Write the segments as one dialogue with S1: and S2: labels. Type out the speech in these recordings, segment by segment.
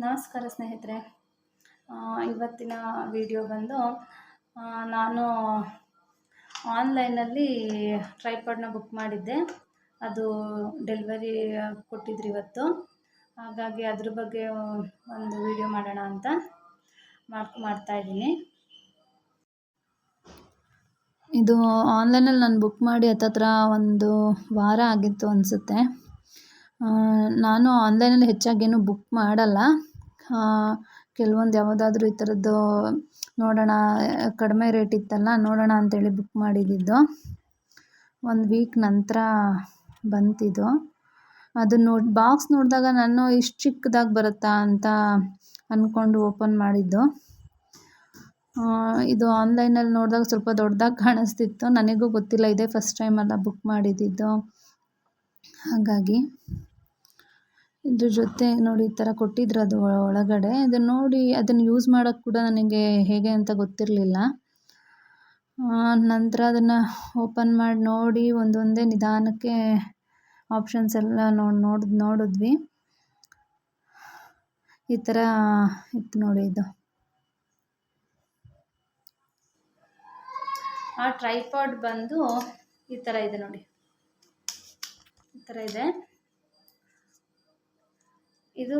S1: ನಮಸ್ಕಾರ ಸ್ನೇಹಿತರೆ. ಇವತ್ತಿನ ವಿಡಿಯೋ ಬಂದು ನಾನು ಆನ್ಲೈನಲ್ಲಿ ಟ್ರೈಪಾಡ್ನ ಬುಕ್ ಮಾಡಿದ್ದೆ. ಅದು ಡೆಲಿವರಿ ಕೊಟ್ಟಿದ್ರು ಇವತ್ತು. ಹಾಗಾಗಿ ಅದ್ರ ಬಗ್ಗೆ ಒಂದು ವಿಡಿಯೋ ಮಾಡೋಣ ಅಂತ ಮಾಡ್ತಾಯಿದ್ದೀನಿ. ಇದು ಆನ್ಲೈನಲ್ಲಿ ನಾನು ಬುಕ್ ಮಾಡಿ ಹತ್ತತ್ರ ಒಂದು ವಾರ ಆಗಿತ್ತು ಅನಿಸುತ್ತೆ. ನಾನು ಆನ್ಲೈನಲ್ಲಿ ಹೆಚ್ಚಾಗೇನು ಬುಕ್ ಮಾಡಲ್ಲ. ಕೆಲವೊಂದು ಯಾವುದಾದ್ರೂ ಈ ಥರದ್ದು ನೋಡೋಣ, ಕಡಿಮೆ ರೇಟ್ ಇತ್ತಲ್ಲ ನೋಡೋಣ ಅಂತೇಳಿ ಬುಕ್ ಮಾಡಿದ್ದು. 1 ವೀಕ್ ನಂತರ ಬಂತಿದ್ದು. ಅದು ಬಾಕ್ಸ್ ನೋಡಿದಾಗ ನಾನು ಇಷ್ಟು ಚಿಕ್ಕದಾಗಿ ಬರುತ್ತಾ ಅಂತ ಅಂದ್ಕೊಂಡು ಓಪನ್ ಮಾಡಿದ್ದು. ಇದು ಆನ್ಲೈನಲ್ಲಿ ನೋಡಿದಾಗ ಸ್ವಲ್ಪ ದೊಡ್ಡದಾಗಿ ಕಾಣಿಸ್ತಿತ್ತು. ನನಗೂ ಗೊತ್ತಿಲ್ಲ, ಇದೇ ಫಸ್ಟ್ ಟೈಮ್ ಅಲ್ಲ ಬುಕ್ ಮಾಡಿದ್ದು. ಹಾಗಾಗಿ ಇದ್ರ ಜೊತೆ ನೋಡಿ ಈ ಥರ ಕೊಟ್ಟಿದ್ರು ಅದು ಒಳಗಡೆ. ಇದನ್ನು ನೋಡಿ ಅದನ್ನು ಯೂಸ್ ಮಾಡೋಕ್ಕೆ ಕೂಡ ನನಗೆ ಹೇಗೆ ಅಂತ ಗೊತ್ತಿರಲಿಲ್ಲ. ನಂತರ ಅದನ್ನು ಓಪನ್ ಮಾಡಿ ನೋಡಿ ಒಂದೊಂದೇ ನಿಧಾನಕ್ಕೆ ಆಪ್ಷನ್ಸ್ ಎಲ್ಲ ನೋಡಿದ್ವಿ. ಈ ಥರ ಇತ್ತು ನೋಡಿ. ಇದು ಆ ಟ್ರೈಪಾಡ್ ಬಂದು ಈ ಥರ ಇದೆ ನೋಡಿ, ಈ ಥರ ಇದೆ. ಇದು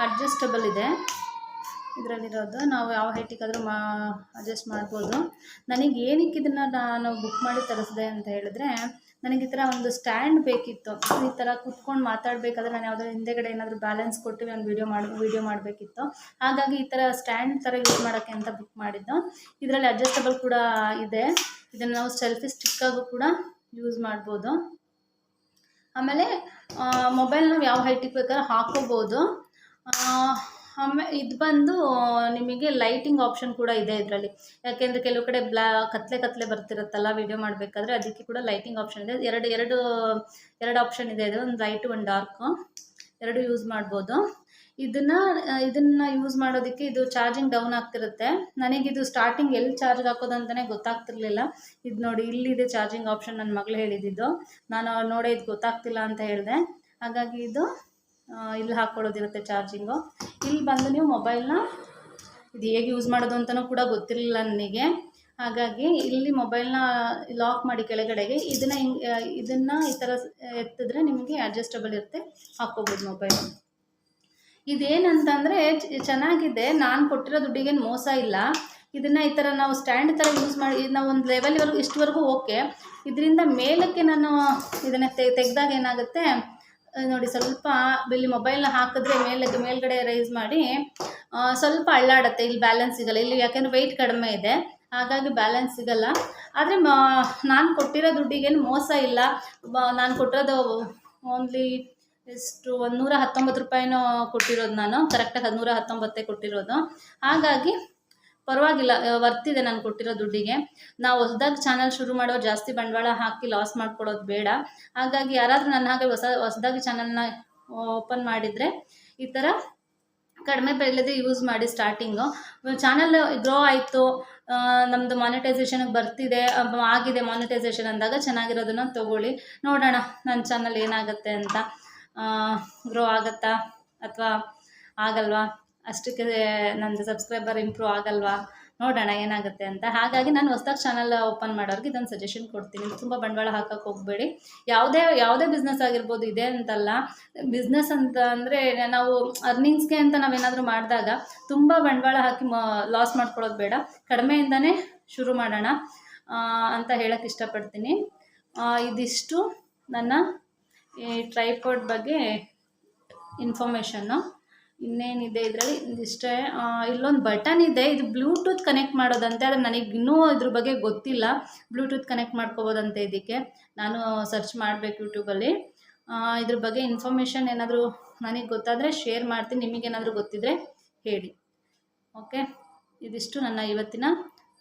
S1: ಅಡ್ಜಸ್ಟಬಲ್ ಇದೆ. ಇದರಲ್ಲಿರೋದು ನಾವು ಯಾವ ಹೈಟಿಗಾದರೂ ಅಡ್ಜಸ್ಟ್ ಮಾಡ್ಬೋದು. ನನಗೆ ಏನಕ್ಕೆ ಇದನ್ನು ನಾನು ಬುಕ್ ಮಾಡಿ ತರಿಸಿದೆ ಅಂತ ಹೇಳಿದ್ರೆ, ನನಗೆ ಈ ಥರ ಒಂದು ಸ್ಟ್ಯಾಂಡ್ ಬೇಕಿತ್ತು. ಈ ಥರ ಕೂತ್ಕೊಂಡು ಮಾತಾಡಬೇಕಾದ್ರೆ ನಾನು ಯಾವುದೋ ಹಿಂದೆಗಡೆ ಏನಾದರೂ ಬ್ಯಾಲೆನ್ಸ್ ಕೊಟ್ಟು ನಾನು ವೀಡಿಯೋ ಮಾಡಬೇಕಿತ್ತು. ಹಾಗಾಗಿ ಈ ಥರ ಸ್ಟ್ಯಾಂಡ್ ಥರ ಯೂಸ್ ಮಾಡೋಕ್ಕೆ ಅಂತ ಬುಕ್ ಮಾಡಿದ್ದು. ಇದರಲ್ಲಿ ಅಡ್ಜಸ್ಟಬಲ್ ಕೂಡ ಇದೆ. ಇದನ್ನು ನಾವು ಸೆಲ್ಫಿ ಸ್ಟಿಕ್ಕಾಗೂ ಕೂಡ ಯೂಸ್ ಮಾಡ್ಬೋದು. ಆಮೇಲೆ ಮೊಬೈಲ್ ನಾವು ಯಾವ ಹೈಟಿಗೆ ಬೇಕಾದ್ರೆ ಹಾಕೋಬೋದು. ಆಮೇಲೆ ಇದು ಬಂದು ನಿಮಗೆ ಲೈಟಿಂಗ್ ಆಪ್ಷನ್ ಕೂಡ ಇದೆ ಇದರಲ್ಲಿ. ಯಾಕೆಂದರೆ ಕೆಲವು ಕಡೆ ಕತ್ಲೆ ಬರ್ತಿರುತ್ತಲ್ಲ ವಿಡಿಯೋ ಮಾಡಬೇಕಾದ್ರೆ, ಅದಕ್ಕೆ ಕೂಡ ಲೈಟಿಂಗ್ ಆಪ್ಷನ್ ಇದೆ. ಎರಡು ಆಪ್ಷನ್ ಇದೆ. ಇದು ಒಂದು ಲೈಟು ಒಂದು ಡಾರ್ಕು, ಎರಡು ಯೂಸ್ ಮಾಡ್ಬೋದು. ಇದನ್ನು ಯೂಸ್ ಮಾಡೋದಕ್ಕೆ ಇದು ಚಾರ್ಜಿಂಗ್ ಡೌನ್ ಆಗ್ತಿರುತ್ತೆ. ನನಗಿದು ಸ್ಟಾರ್ಟಿಂಗ್ ಎಲ್ಲಿ ಚಾರ್ಜ್ ಹಾಕೋದಂತಲೇ ಗೊತ್ತಾಗ್ತಿರ್ಲಿಲ್ಲ. ಇದು ನೋಡಿ, ಇಲ್ಲಿದೆ ಚಾರ್ಜಿಂಗ್ ಆಪ್ಷನ್. ನನ್ನ ಮಗಳು ಹೇಳಿದ್ದು, ನಾನು ನೋಡಿ ಇದು ಗೊತ್ತಾಗ್ತಿಲ್ಲ ಅಂತ ಹೇಳಿದೆ. ಹಾಗಾಗಿ ಇದು ಇಲ್ಲಿ ಹಾಕ್ಕೊಳ್ಳೋದಿರುತ್ತೆ ಚಾರ್ಜಿಂಗು. ಇಲ್ಲಿ ಬಂದು ನೀವು ಮೊಬೈಲ್ನ ಇದು ಹೇಗೆ ಯೂಸ್ ಮಾಡೋದು ಅಂತಲೂ ಕೂಡ ಗೊತ್ತಿರಲಿಲ್ಲ ನನಗೆ. ಹಾಗಾಗಿ ಇಲ್ಲಿ ಮೊಬೈಲ್ನ ಲಾಕ್ ಮಾಡಿ ಕೆಳಗಡೆಗೆ ಇದನ್ನು ಈ ಥರ ಎತ್ತಿದ್ರೆ ನಿಮಗೆ ಅಡ್ಜಸ್ಟಬಲ್ ಇರುತ್ತೆ, ಹಾಕ್ಕೋಬೋದು ಮೊಬೈಲು. ಇದೇನಂತಂದರೆ ಚೆನ್ನಾಗಿದೆ. ನಾನು ಕೊಟ್ಟಿರೋ ದುಡ್ಡಿಗೇನು ಮೋಸ ಇಲ್ಲ. ಇದನ್ನು ಈ ಥರ ನಾವು ಸ್ಟ್ಯಾಂಡ್ ಥರ ಯೂಸ್ ಮಾಡಿ ನಾವು ಒಂದು ಲೆವೆಲ್ವರೆಗೂ ಇಷ್ಟವರೆಗೂ ಓಕೆ. ಇದರಿಂದ ಮೇಲಕ್ಕೆ ನಾನು ಇದನ್ನು ತೆಗೆದಾಗ ಏನಾಗುತ್ತೆ ನೋಡಿ, ಸ್ವಲ್ಪ ಇಲ್ಲಿ ಮೊಬೈಲ್ನ ಹಾಕಿದ್ರೆ ಮೇಲ್ಗಡೆ ರೈಸ್ ಮಾಡಿ ಸ್ವಲ್ಪ ಅಳ್ಳಾಡುತ್ತೆ. ಇಲ್ಲಿ ಬ್ಯಾಲೆನ್ಸ್ ಸಿಗಲ್ಲ ಇಲ್ಲಿ, ಯಾಕೆಂದರೆ ವೆಯ್ಟ್ ಕಡಿಮೆ ಇದೆ. ಹಾಗಾಗಿ ಬ್ಯಾಲೆನ್ಸ್ ಸಿಗಲ್ಲ. ಆದರೆ ನಾನು ಕೊಟ್ಟಿರೋ ದುಡ್ಡಿಗೇನು ಮೋಸ ಇಲ್ಲ. ನಾನು ಕೊಟ್ಟಿರೋದು ಓನ್ಲಿ ಎಷ್ಟು 119 ರೂಪಾಯಿನೋ ಕೊಟ್ಟಿರೋದು. ನಾನು ಕರೆಕ್ಟಾಗಿ 119 ಕೊಟ್ಟಿರೋದು. ಹಾಗಾಗಿ ಪರವಾಗಿಲ್ಲ, ವರ್ತಿದೆ ನಾನು ಕೊಟ್ಟಿರೋ ದುಡ್ಡಿಗೆ. ನಾವು ಹೊಸದಾಗಿ ಚಾನಲ್ ಶುರು ಮಾಡೋರು ಜಾಸ್ತಿ ಬಂಡವಾಳ ಹಾಕಿ ಲಾಸ್ ಮಾಡ್ಕೊಳ್ಳೋದು ಬೇಡ. ಹಾಗಾಗಿ ಯಾರಾದರೂ ನನ್ನ ಹಾಗೆ ಹೊಸದಾಗಿ ಚಾನಲ್ನ ಓಪನ್ ಮಾಡಿದರೆ ಈ ಥರ ಕಡಿಮೆ ಬೆಲೆದೇ ಯೂಸ್ ಮಾಡಿ. ಸ್ಟಾರ್ಟಿಂಗು ಚಾನಲ್ ಗ್ರೋ ಆಯಿತು, ನಮ್ಮದು ಮಾನಿಟೈಸೇಷನ್ಗೆ ಬರ್ತಿದೆ, ಆಗಿದೆ ಮಾನಿಟೈಸೇಷನ್ ಅಂದಾಗ ಚೆನ್ನಾಗಿರೋದನ್ನು ತೊಗೊಳ್ಳಿ. ನೋಡೋಣ ನನ್ನ ಚಾನಲ್ ಏನಾಗುತ್ತೆ ಅಂತ. ಗ್ರೋ ಆಗುತ್ತಾ ಅಥವಾ ಆಗಲ್ವಾ, ಅಷ್ಟಕ್ಕೆ ನನ್ನದು ಸಬ್ಸ್ಕ್ರೈಬರ್ ಇಂಪ್ರೂವ್ ಆಗಲ್ವಾ, ನೋಡೋಣ ಏನಾಗುತ್ತೆ ಅಂತ. ಹಾಗಾಗಿ ನಾನು ಹೊಸದಾಗಿ ಚಾನಲ್ ಓಪನ್ ಮಾಡೋರಿಗೆ ಇದೊಂದು ಸಜೆಷನ್ ಕೊಡ್ತೀನಿ. ತುಂಬ ಬಂಡವಾಳ ಹಾಕೋಕ್ಕೆ ಹೋಗಬೇಡಿ. ಯಾವುದೇ ಬಿಸ್ನೆಸ್ ಆಗಿರ್ಬೋದು, ಇದೆ ಅಂತಲ್ಲ. ಬಿಸ್ನೆಸ್ ಅಂತ ಅಂದರೆ ನಾವು ಅರ್ನಿಂಗ್ಸ್ಗೆ ಅಂತ ನಾವೇನಾದರೂ ಮಾಡಿದಾಗ ತುಂಬ ಬಂಡವಾಳ ಹಾಕಿ ಲಾಸ್ ಮಾಡ್ಕೊಳ್ಳೋದು ಬೇಡ. ಕಡಿಮೆಯಿಂದನೇ ಶುರು ಮಾಡೋಣ ಅಂತ ಹೇಳೋಕ್ಕೆ ಇಷ್ಟಪಡ್ತೀನಿ. ಇದಿಷ್ಟು ನನ್ನ ಈ ಟ್ರೈಪಾಡ್ ಬಗ್ಗೆ ಇನ್ಫಾರ್ಮೇಷನ್ನು. ಇನ್ನೇನಿದೆ ಇದರಲ್ಲಿ ಇದಿಷ್ಟೇ. ಇಲ್ಲೊಂದು ಬಟನ್ ಇದೆ, ಇದು ಬ್ಲೂಟೂತ್ ಕನೆಕ್ಟ್ ಮಾಡೋದಂತೆ. ಆದರೆ ನನಗೆ ಇನ್ನೂ ಇದ್ರ ಬಗ್ಗೆ ಗೊತ್ತಿಲ್ಲ. ಬ್ಲೂಟೂತ್ ಕನೆಕ್ಟ್ ಮಾಡ್ಕೋಬೋದಂತೆ. ಇದಕ್ಕೆ ನಾನು ಸರ್ಚ್ ಮಾಡಬೇಕು ಯೂಟ್ಯೂಬಲ್ಲಿ. ಇದ್ರ ಬಗ್ಗೆ ಇನ್ಫಾರ್ಮೇಷನ್ ಏನಾದರೂ ನನಗೆ ಗೊತ್ತಾದರೆ ಶೇರ್ ಮಾಡ್ತೀನಿ. ನಿಮಗೇನಾದರೂ ಗೊತ್ತಿದ್ದರೆ ಹೇಳಿ. ಓಕೆ, ಇದಿಷ್ಟು ನನ್ನ ಇವತ್ತಿನ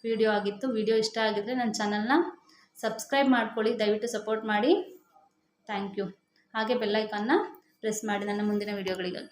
S1: ವಿಡಿಯೋ ಆಗಿತ್ತು. ವಿಡಿಯೋ ಇಷ್ಟ ಆಗಿದ್ದರೆ ನನ್ನ ಚಾನಲ್ನ ಸಬ್ಸ್ಕ್ರೈಬ್ ಮಾಡ್ಕೊಳ್ಳಿ, ದಯವಿಟ್ಟು ಸಪೋರ್ಟ್ ಮಾಡಿ. Thank you. ಹಾಗೆ ಬೆಲ್ ಐಕಾನ್ನ ಪ್ರೆಸ್ ಮಾಡಿ ನನ್ನ ಮುಂದಿನ ವಿಡಿಯೋಗಳಿಗಾಗಿ.